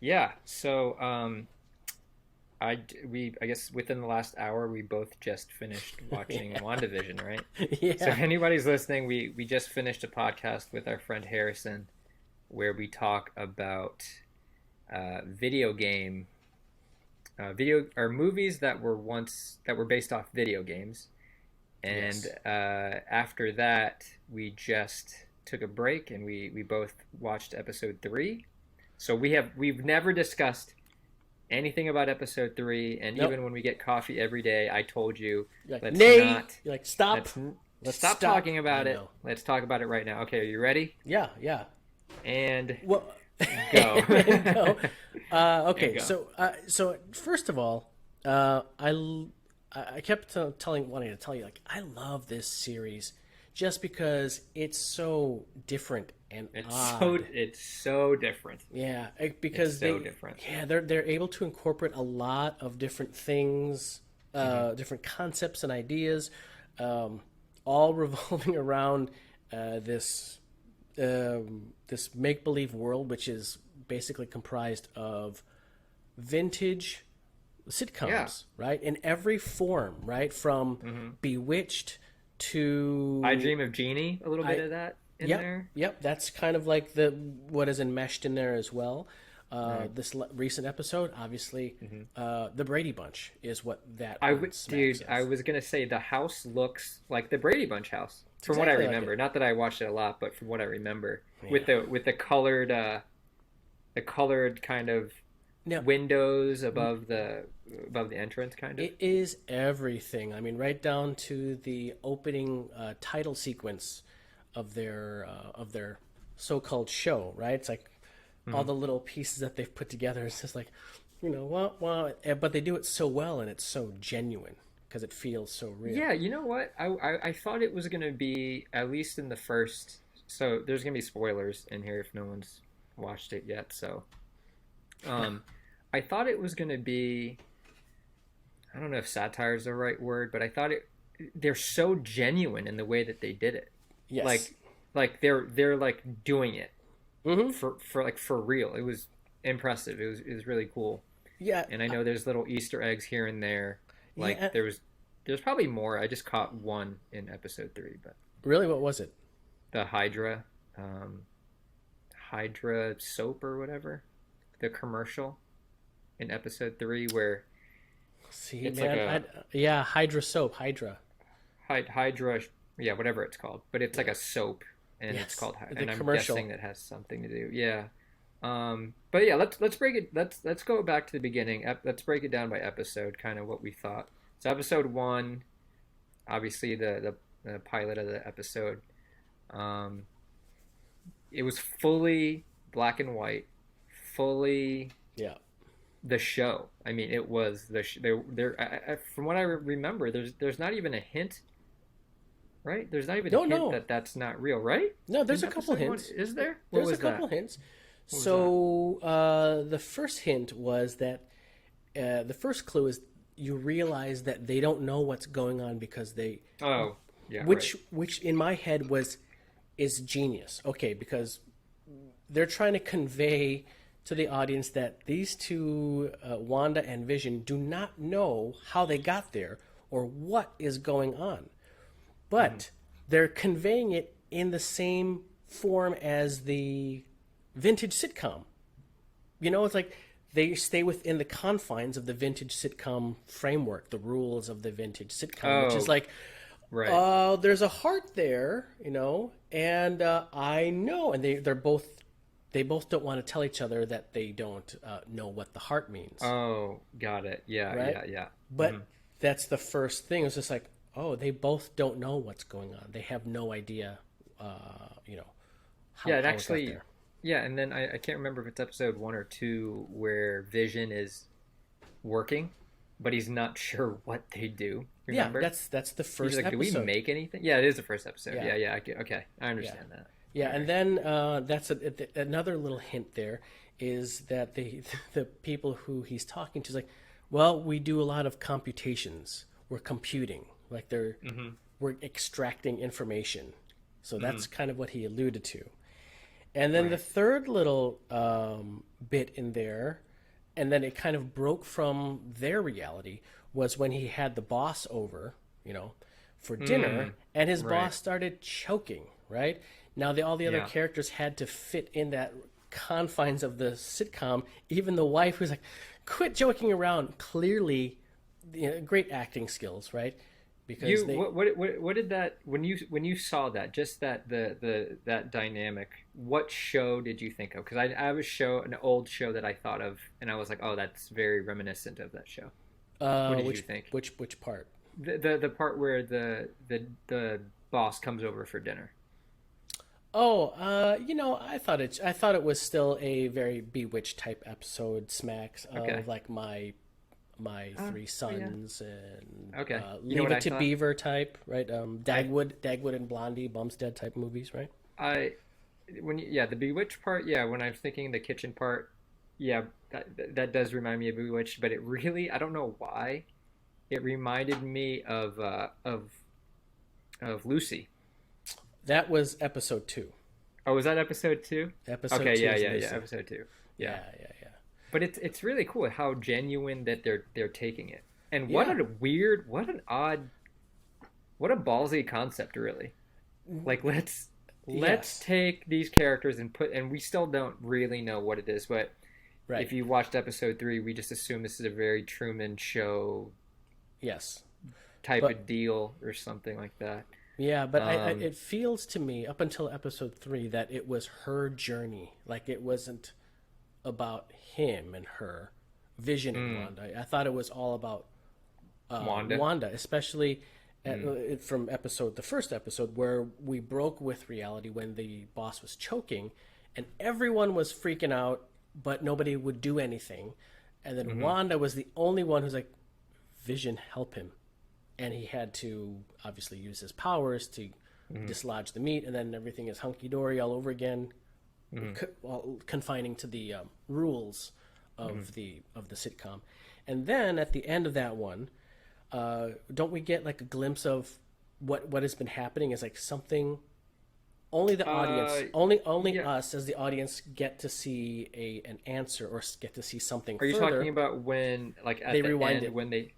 Yeah. So, I guess within the last hour, we both just finished watching Yeah. WandaVision, right? So Yeah. if anybody's listening, we just finished a podcast with our friend Harrison where we talk about video game video or movies that were based off video games. And Yes. after that, we just took a break and we both watched episode three. So we've never discussed anything about episode three, and Nope. even when we get coffee every day, I told you You're like, let's nay. not You're like, stop. let's Let's stop stop. talking I about it. know. Let's talk about it right now. Okay, are you ready? Yeah. Yeah. And Well, go. and go. And Okay. go. So first of all, I kept wanting to tell you, like, I love this series just because it's so different and odd. It's so different. Yeah, It's because so different. they're able to incorporate a lot of different things, different concepts and ideas, all revolving around this this make believe world, which is basically comprised of vintage Yeah. sitcoms, right? In every form, right? From Bewitched I to Dream of Jeannie, a little bit I of that in Yep, there. yep. That's kind of like the what is enmeshed in there as well. Right. Recent episode, obviously, the Brady Bunch is what that I one would, smacks dude. I of. was gonna say the house looks like the Brady Bunch house, It's from what I exactly like remember. it. Not that I watched it a lot, but from what I remember, Yeah. with the colored kind of Now, windows above the entrance, kind of. it is everything. I mean, right down to the opening title sequence of their so-called show. Right? It's like all Hmm. the little pieces that they've put together. It's just like, but they do it so well, and it's so genuine because it feels so real. Yeah, you know what? I thought it was gonna be at least in the first. So there's gonna be spoilers in here if no one's watched it yet. So, um, I thought it was gonna be. I don't know if satire is the right word, but I thought it. They're so genuine in the way that they did it. Yes. Like, they're like doing it Mm-hmm. for like for real. It was impressive. It was really cool. Yeah. And I know there's little Easter eggs here and there. Like Yeah. there's probably more. I just caught one in episode three, but Really, what was it? the um, Hydra soap or whatever, the commercial in episode three where See, it's like man, a yeah, Hydra soap, Hydra. Hydra, yeah, whatever it's called, but it's like a soap, and it's Yes, called the and I'm commercial. guessing that has something to do, yeah. But yeah, let's break it. Let's go back to the beginning. Let's break it down by episode, kind of what we thought. So episode one, obviously the pilot of the episode. Um, it was fully black and white, fully Yeah. the show. I mean, it was from what I remember, there's not even a hint, right? There's not even a No, hint no, that that's not real, right? no. There's In a couple episode one, hints. is there? What There's a was couple that? hints. What was that? So the first hint was that the first clue is you realize that they don't know what's going on because Oh, yeah, right. which in my head is genius. Okay, because they're trying to convey to the audience that these two, Wanda and Vision, do not know how they got there or what is going on. But they're conveying it in the same form as the vintage sitcom. You know, it's like they stay within the confines of the vintage sitcom framework, the rules of the vintage sitcom, which is Oh, like, right. there's a heart there, you know, and I know, and they both don't want to tell each other that they don't know what the heart means, Oh, got it. Yeah, right? yeah, yeah. But that's the first thing. It's just like, oh, they both don't know what's going on. They have no idea, you know, Yeah, and how it got actually, there. yeah, and then I can't remember if it's episode one or two where Vision is working, but he's not sure what they do. Yeah, Remember? that's the He's first like, "Do we episode. make anything?" Yeah, it is the first episode. Yeah, Yeah, yeah. Okay, I yeah. understand that. Yeah, All and right. then that's another little hint there is that the people who he's talking to is like, well, we do a lot of computations. We're computing, like we're extracting information. So that's kind of what he alluded to. And then the Right. third little bit in there, and then it kind of broke from their reality, was when he had the boss over, you know, for dinner, Mm. and his Right. boss started choking, right? Now, all the other Yeah. characters had to fit in that confines of the sitcom. Even the wife was like, quit joking around. Clearly, great acting skills, right? Because You they, what did that when you saw that just that the that dynamic, what show did you think of? Because I was show an old show that I thought of and I was like, oh, that's very reminiscent of that show. What did you which think? which part? The part where the boss comes over for dinner. Oh, I thought it was still a very Bewitched type episode, smacks Okay. of like my three Oh yeah. sons and Okay. You know Leave what It I to thought? Beaver type, right? I Dagwood and Blondie, Bumstead type movies, right? I when you, yeah, the Bewitched part, yeah, when I was thinking the kitchen part, yeah, that does remind me of Bewitched, but it really, I don't know why, it reminded me of Lucy. That was episode two. Oh, was that episode two? Episode Okay, two yeah, is yeah, yeah, Lucy. episode two. Yeah. Yeah, yeah, yeah, But it's really cool how genuine that they're taking it. And what yeah. a weird, what an odd, what a ballsy concept, really. Like let's Yes, take these characters and put, and we still don't really know what it is, but right. if you watched episode three, we just assume this is a very Truman Show Yes, type but of deal or something like that. yeah, but Um, it feels to me up until episode three that it was her journey. Like it wasn't about him and her, Vision and mm, Wanda. I thought it was all about Wanda. Wanda, especially Mm, from the first episode, where we broke with reality when the boss was choking, and everyone was freaking out, but nobody would do anything. And then hmm Wanda was the only one who's like, Vision, help him. And he had to obviously use his powers to hmm dislodge the meat, and then everything is hunky dory all over again, hmm confining to the rules hmm of the sitcom. And then at the end of that one, don't we get like a glimpse of what has been happening? Is like something only the audience, Uh, only yeah. us as the audience get to see an answer or get to see something Are you talking further. about when, like, at They the rewind end it. when they?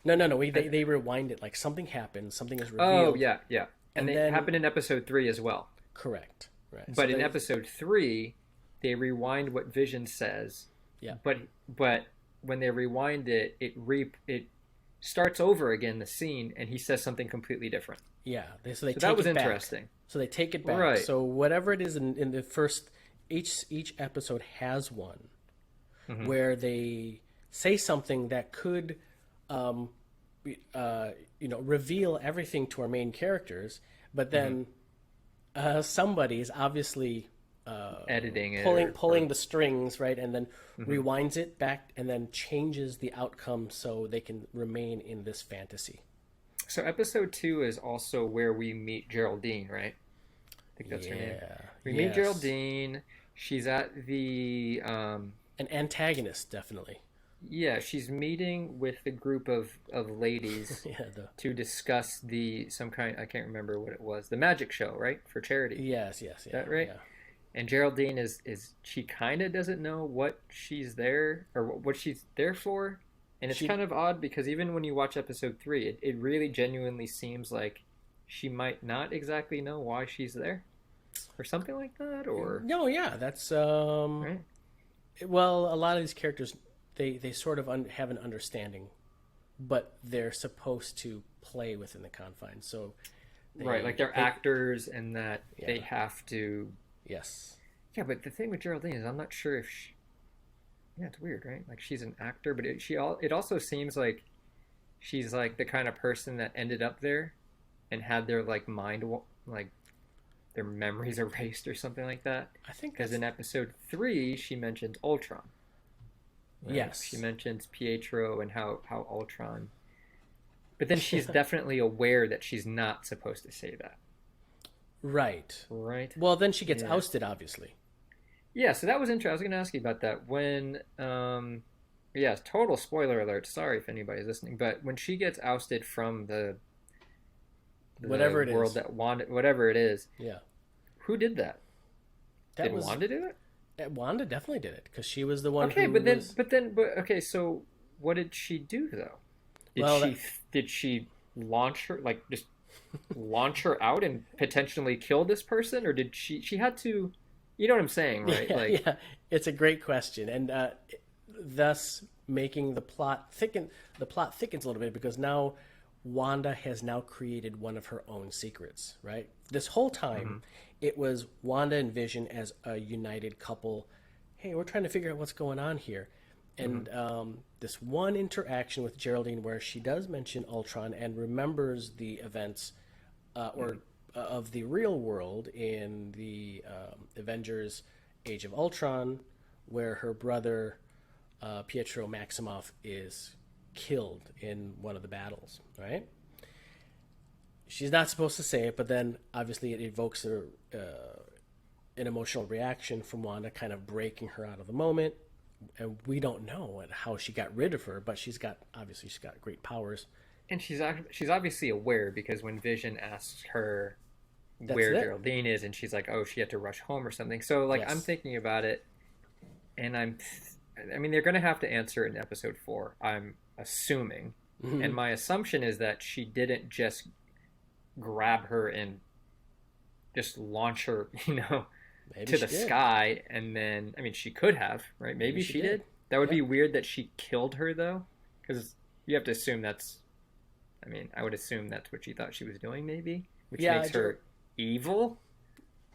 No. They rewind it. Like something happens, something is Oh revealed, yeah, yeah, and and they then happened in episode three as well. correct, right? So But in they, episode three, they rewind what Vision says, yeah, but when they rewind it, it starts over again the scene, and he says something completely different. yeah. So they So that take was it back. interesting, So they take it back. right? So whatever it is in the first, each episode has one hmm where they say something that could, um, reveal everything to our main characters, but hmm then somebody is obviously Editing it pulling the strings, right, and then mhm. rewinds it back and then changes the outcome so they can remain in this fantasy. So episode two is also where we meet Geraldine, right? I think that's her name. Yeah. We meet Yes. Geraldine. She's at the An antagonist, definitely. yeah, she's meeting with a group of ladies Yeah. The to discuss the some kind, I can't remember what it was, the magic show, right? For charity. yes, Is yeah, that right? yeah. And Geraldine is she kind of doesn't know what she's there or what she's there for. And it's She kind of odd because even when you watch episode three, it really genuinely seems like she might not exactly know why she's there or something like that, or no, yeah, that's right? well, a lot of these characters they sort of have an understanding, but they're supposed to play within the confines. So Right, like they're they actors and that they yeah, have to. yes. Yeah, but the thing with Geraldine is I'm not sure if she, yeah, it's weird, right? Like she's an actor, but it also seems like she's like the kind of person that ended up there and had their like like their memories erased or something like that. I think Because that's in episode three, she mentions Ultron, right? She yes. mentions Pietro and how Ultron. But then she's definitely aware that she's not supposed to say that, Right. right? Well, then she gets Yeah. ousted, obviously. Yeah, so that was interesting. I was going to ask you about that. When, yeah, total spoiler alert. Sorry if anybody's listening, but when she gets ousted from the Whatever it world is. that wanted, whatever it is, Yeah. who did that? That Did was Wanda do it? Wanda definitely did it because she was the one Okay, who was. but okay. So what did she do though? Did Well, she did she launch her like just launch her out and potentially kill this person, or did she had to? You know what I'm saying, right? yeah, Like, yeah, it's a great question, and thus making the plot thicken. The plot thickens a little bit because now Wanda has now created one of her own secrets. Right, this whole time mhm, it was Wanda and Vision as a united couple. Hey, we're trying to figure out what's going on here. mhm, And this one interaction with Geraldine, where she does mention Ultron and remembers the events or mhm. of the real world in the Avengers: Age of Ultron, where her brother Pietro Maximoff is killed in one of the battles. Right? She's not supposed to say it, but then obviously it evokes an emotional reaction from Wanda, kind of breaking her out of the moment. And we don't know how she got rid of her, but she's got great powers. And she's obviously aware because when Vision asks her That's where it. Geraldine is, and she's like, "Oh, she had to rush home or something." So like I'm Yes, thinking about it, and I mean, they're gonna have to answer it in episode 4. I'm assuming, and hmm my assumption is that she didn't just grab her and just launch her, maybe to she the did. sky, and then I mean, she could have, right? Maybe Maybe she she did. did. That would Yeah, be weird that she killed her though, because you have to assume that's. I mean, I would assume that's what she thought she was doing, maybe, which yeah. makes her evil,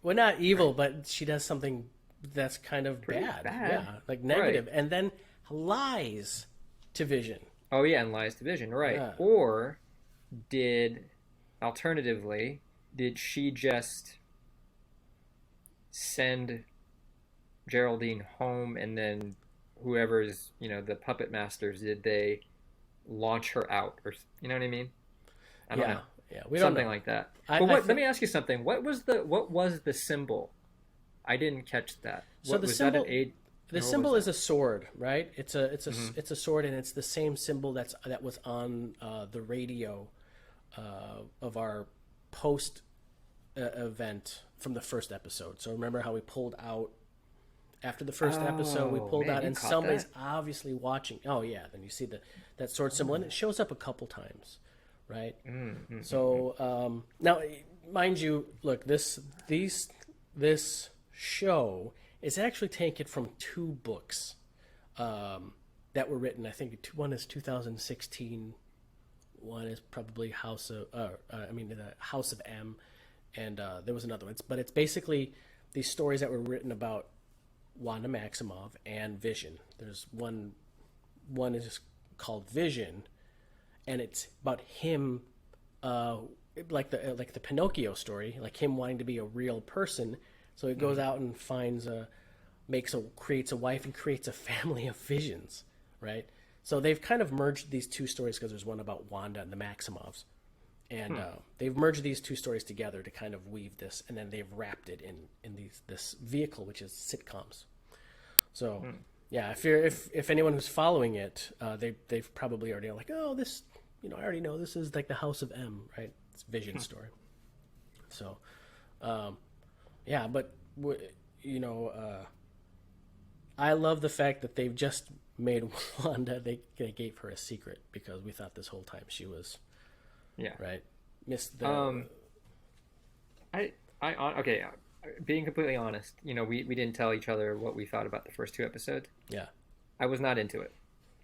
Well, not evil, right? but she does something that's kind of Pretty bad. bad, Yeah, like right? negative, and then lies to Vision. Oh yeah, and lies to Vision, right? Yeah, Or did, alternatively, did she just send Geraldine home, and then whoever's the puppet masters, did they launch her out, or you know what I mean? I don't yeah, know, yeah. We don't something know. like that. But I what? Let think me ask you something. What was the symbol? I didn't catch that. so. What The was that? An symbol, aid? the What was symbol is that? a sword, right? Hmm. It's a sword, and it's the same symbol that was on the radio of our post event from the first episode. So remember how we pulled out after the first episode? We Oh pulled man, out, you and caught somebody's that. obviously watching. Oh yeah, then you see that sword symbol, and it shows up a couple times, right? Mm-hmm. So now, mind you, look this show is actually taken from two books that were written. I think one is 2016. One is probably the House of M, and there was another one. But it's basically these stories that were written about Wanda Maximoff and Vision. There's one is called Vision, and it's about him, uh, like the Pinocchio story, like him wanting to be a real person. So he goes Hmm. out and creates a wife and creates a family of visions, right? So they've kind of merged these two stories because there's one about Wanda and the Maximoffs, and Hmm. they've merged these two stories together to kind of weave this, and then they've wrapped it in this vehicle, which is sitcoms. So, Hmm. yeah, if anyone who's following it, they've probably already like, oh, this, I already know this is like the House of M, right? It's Vision story. So, um, yeah, but you know, I love the fact that they've just made Wanda. They gave her a secret because we thought this whole time she was Yeah. right. Missed the Um. Okay. Being completely honest, we didn't tell each other what we thought about the first 2 episodes. yeah. I was not into it.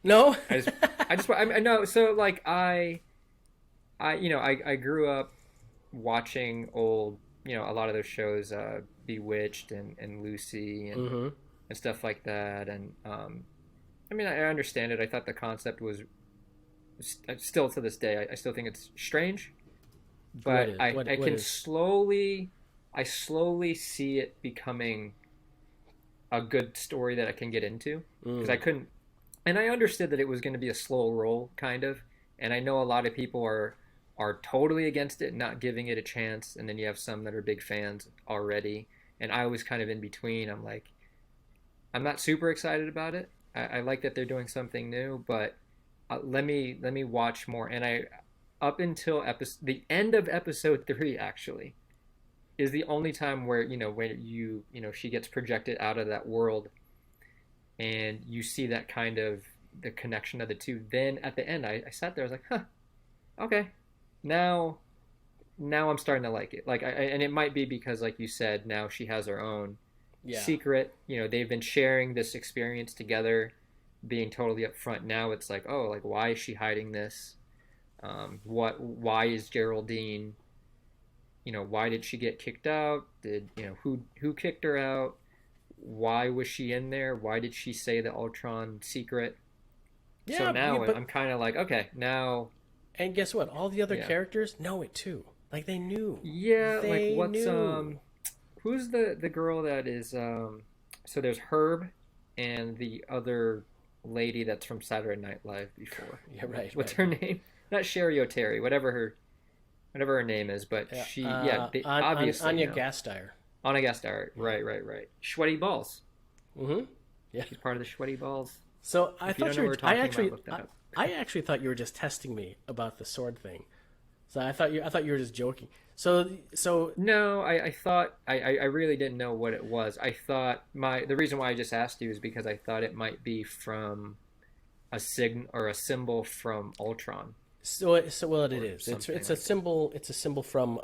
No. I just, I know. So like I grew up watching old, a lot of those shows, Bewitched and Lucy hmm and stuff like that. And I mean, I understand it. I thought the concept was still to this day. I still think it's strange, What but is I what can is? slowly see it becoming a good story that I can get into, because I Mm, couldn't, and I understood that it was going to be a slow roll kind of, and I know a lot of people are totally against it, not giving it a chance, and then you have some that are big fans already, and I was kind of in between. I'm like, I'm not super excited about it. I like that they're doing something new, but let me watch more. And I, up until the end of episode 3, actually, is the only time where when she gets projected out of that world, and you see that kind of the connection of the two. Then at the end, I sat there, I was like, huh, okay, now I'm starting to like it. Like, and it might be because, like you said, now she has her own Yeah. secret. They've been sharing this experience together, being totally upfront. Now it's like, oh, like, why is she hiding this? Why is Geraldine? Why did she get kicked out? Who kicked her out? Why was she in there? Why did she say the Ultron secret? So Yeah, now but I'm kind of like, okay, now, and guess what? All the other yeah, characters know it too. Like they knew. yeah. Like, They what's knew. who's the girl that is So there's Herb and the other lady that's from Saturday Night Live before. Yeah, right, What's right. her name? Not Sherry O'Terry, whatever her name is, but Yeah. she, yeah, obviously, Anya Gasteyer. Anna Gasteyer. Yeah. Right. Sweaty balls. Mm-hmm. Yeah. She's part of the sweaty balls. So I If you don't thought know you what were. we're talking about, look that up. I actually thought you were just testing me about the sword thing. So I thought you were just joking. So No, I thought I really didn't know what it was. I thought the reason why I just asked you is because I thought it might be from a sign or a symbol from Ultron well it or is. something It's a like that. symbol. It's a symbol from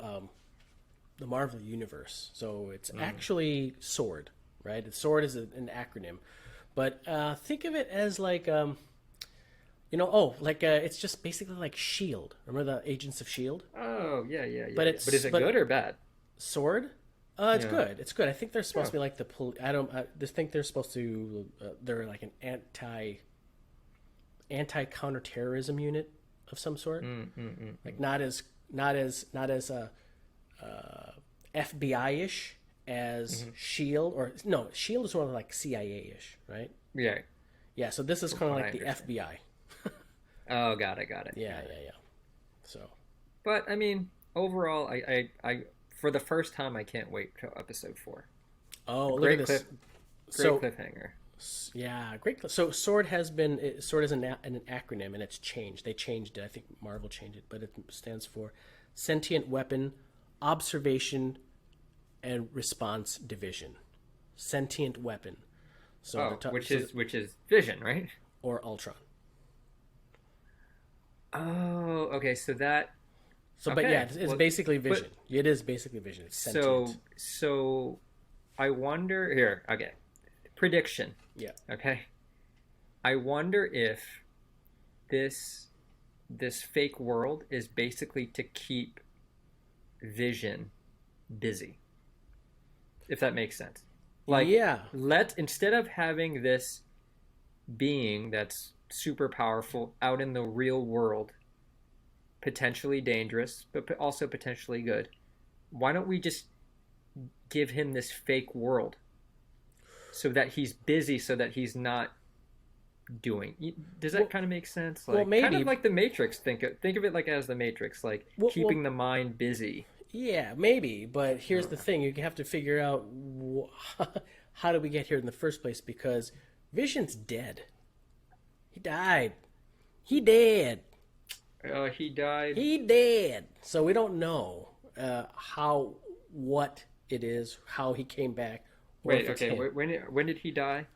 the Marvel universe. So it's actually sword, right? Sword is an acronym, but think of it as like it's just basically like Shield. Remember the Agents of Shield? Oh, But yeah. But is it but good or bad? sword. It's Yeah. good. It's good. I think they're supposed to Oh. be like I don't. I just think they're supposed to. They're like an anti counterterrorism unit of some sort. Like not as FBI ish as Shield or no Shield is more like CIA ish, right? Yeah. Yeah. So this is From kind of what I like the understand. FBI. Oh, got it. Yeah, Got it. yeah, yeah. So But I mean, overall, I for the first time, I can't wait till episode 4. A look at great this. great So cliffhanger. yeah, great. So sword is an acronym and it's changed. They changed it. I think Marvel changed it, but it stands for Sentient Weapon Observation and Response Division. Sentient Weapon. So Oh, which so is Vision, right? or Ultron. Oh, okay. So that So, but yeah, okay. it's Well, basically but Vision. It is basically Vision. It's so sentient. so I wonder here. Okay, prediction. Yeah. Okay, I wonder if this fake world is basically to keep Vision busy, if that makes sense. Like, Yeah. instead of having this being that's super powerful out in the real world, potentially dangerous, but also potentially good, why don't we just give him this fake world so that he's busy, so that he's not doing. Does that Well, kind of make sense? well, Like, kind of maybe. like the Matrix. Think of it like as the Matrix, like Well, keeping the mind busy. yeah, maybe. But here's the Uh, thing: you have to figure out how did we get here in the first place? Because Vision's dead. He died. He dead. he died. He dead. So we don't know what it is, how he came back, or Wait, if it's okay. him When did he die?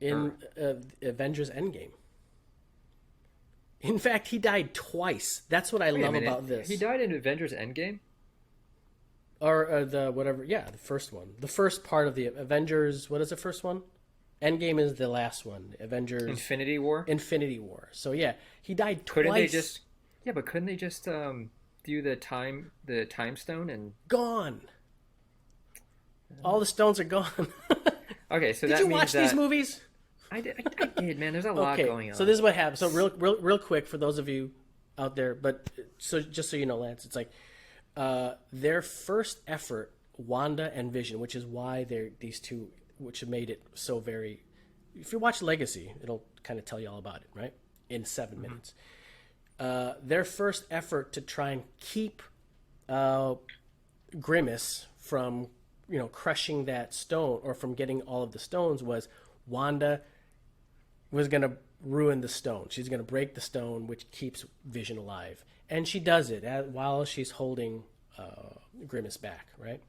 in Or Avengers Endgame. In fact, he died twice. That's what I wait a love minute, about this. he died in Avengers Endgame. Or the whatever, yeah, the first one, the first part of the Avengers. What is the first one? Endgame is the last one. Avengers Infinity War. Infinity War. So yeah, he died Couldn't they twice. just? Yeah, but couldn't they just do the time stone and? Gone. All the stones are gone. Okay, so Did that you means watch that these movies? I did, man. There's a lot Okay, going on. so this is what happened. So real quick for those of you out there, but so just so you know, Lance, it's like their first effort, Wanda and Vision, which is why they're these two, which have made it so very. If you watch Legacy, it'll kind of tell you all about it, right? In 7 minutes. Their first effort to try and keep Grimace from, crushing that stone or from getting all of the stones was Wanda was going to ruin the stone. She's going to break the stone, which keeps Vision alive. And she does it while she's holding Grimace back, right?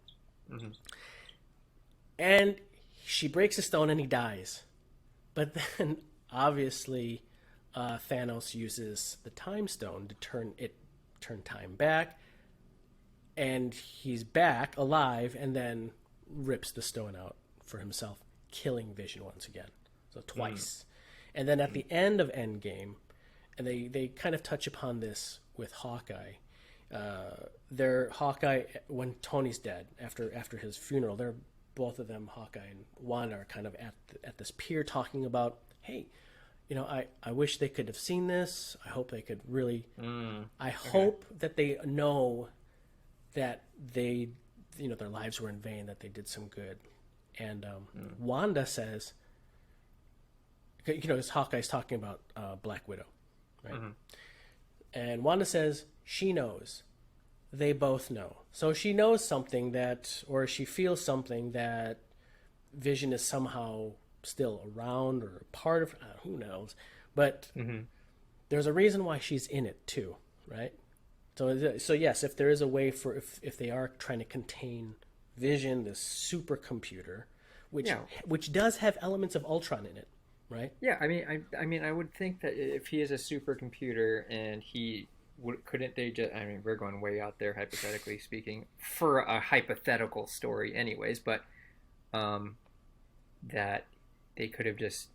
Mm-hmm. And she breaks a stone and he dies. But then, obviously, Thanos uses the time stone to turn time back, and he's back alive, and then rips the stone out for himself, killing Vision once again. So twice. And then at the end of Endgame, and they kind of touch upon this with Hawkeye. They're Hawkeye when Tony's dead after his funeral. They're both of them, Hawkeye and Wanda, are kind of at this pier talking about, hey, I wish they could have seen this. I hope they could really. I hope that they know that they, their lives were in vain, that they did some good. And Wanda says, as Hawkeye's talking about Black Widow, right? Mm-hmm. And Wanda says she knows. They both know. So she knows something or she feels something that Vision is somehow still around or part of. Who knows? But there's a reason why she's in it too, right? So yes, if there is a way for if they are trying to contain Vision, this supercomputer, which does have elements of Ultron in it, right? Yeah, I mean, I would think that if he is a supercomputer and couldn't they just? I mean, we're going way out there, hypothetically speaking, for a hypothetical story, anyways. But that they could have just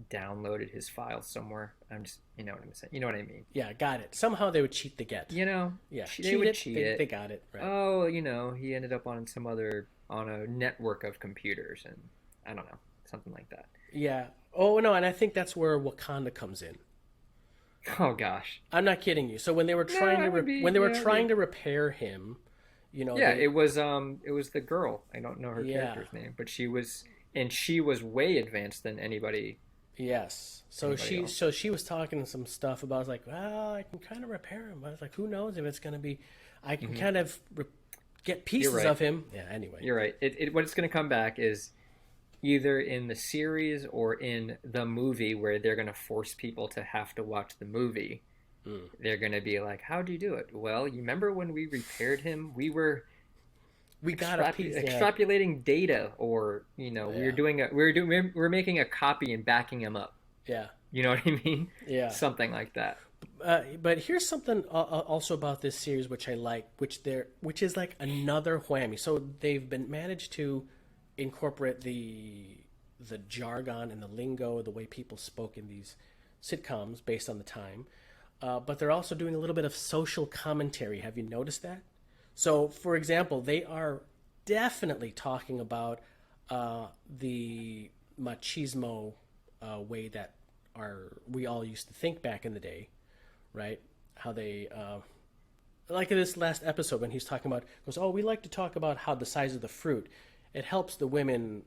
downloaded his files somewhere. I'm just, you know what I'm saying? You know what I mean? Yeah, got it. Somehow they would cheat the get. Yeah, they would cheat it. They got it right. Oh, he ended up on a network of computers, and I don't know, something like that. Yeah. Oh no, and I think that's where Wakanda comes in. Oh gosh, I'm not kidding you. So when they were trying to repair him, it was the girl. I don't know her character's name, but she was way advanced than anybody. Yes. So she was talking some stuff about, I was like, well, I can kind of repair him. I was like, who knows if it's going to be, I can kind of get pieces of him. Yeah. Anyway, you're right. What it's going to come back is either in the series or in the movie, where they're going to force people to have to watch the movie. They're going to be like, how'd you do it? Well, you remember when we repaired him? We got a piece, extrapolating data, or we're making a copy and backing him up. Yeah. You know what I mean? Yeah. Something like that. But here's something also about this series which I like, which is like another whammy. So they've been managed to incorporate the jargon and the lingo, the way people spoke in these sitcoms based on the time. But they're also doing a little bit of social commentary. Have you noticed that? So, for example, they are definitely talking about the machismo way that we all used to think back in the day, right? How they, like in this last episode when he's talking about, goes, oh, we like to talk about how the size of the fruit, it helps the women,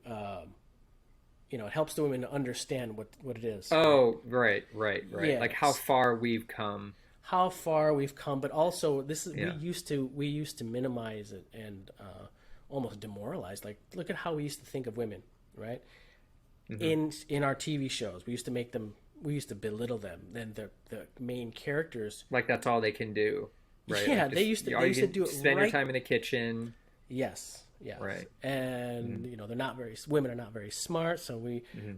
it helps the women to understand what it is. Oh, right. Yes. Like how far we've come. But also this is we used to minimize it and almost demoralize. Like, look at how we used to think of women, right? In our TV shows, we used to belittle them. Then the main characters, like, that's all they can do, right? Yeah, they used to do it. Spend your time in the kitchen. Yes. Right. And women are not very smart, so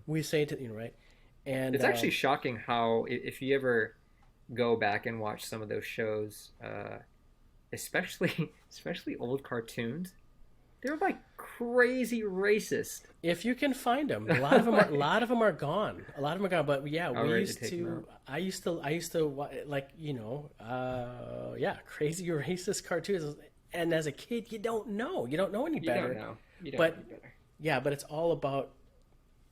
we say to right. And it's actually shocking how, if you ever go back and watch some of those shows, especially old cartoons, they're like crazy racist. If you can find them, a lot of them are gone. But yeah, I used to like crazy racist cartoons. And as a kid, you don't know any better. You don't know any better. Yeah, but it's all about.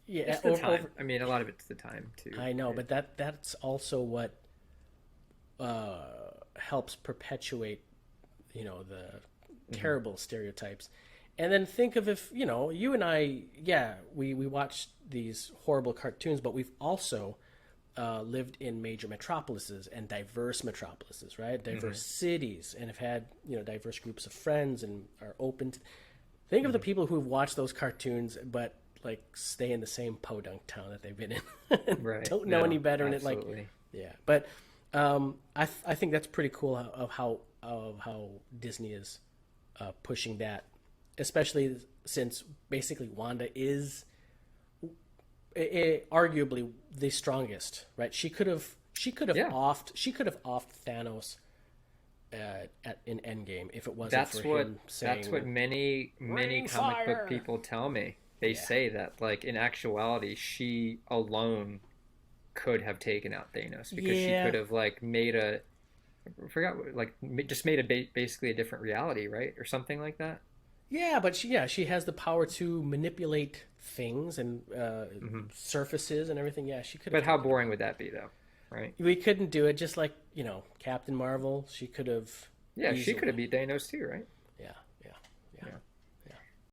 Yeah, it's the time. I mean, a lot of it's the time too. I know, but that's also what helps perpetuate, the terrible stereotypes. And then think of if, you and I, we watched these horrible cartoons, but we've also lived in major metropolises and diverse metropolises, right? Diverse cities, and have had, diverse groups of friends and are open to. Think of the people who've watched those cartoons, but like stay in the same podunk town that they've been in. Right. Don't know any better. Absolutely. And but I think that's pretty cool of how Disney is pushing that especially since basically Wanda is arguably the strongest, right? Yeah, She could have offed Thanos in Endgame if it wasn't for that's what him that's what saying many "Rain comic book fire." people tell me. They Yeah, say that like in actuality, she alone could have taken out Thanos because she yeah, could have like made a I forgot like just made a basically a different reality, right, or something like that. yeah. But she has the power to manipulate things and Hmm. surfaces and everything. Yeah, she could have But how taken him boring out. would that be, though? Right? We couldn't do it, just like Captain Marvel. She could have Yeah, she could have easily. beat Thanos too, right?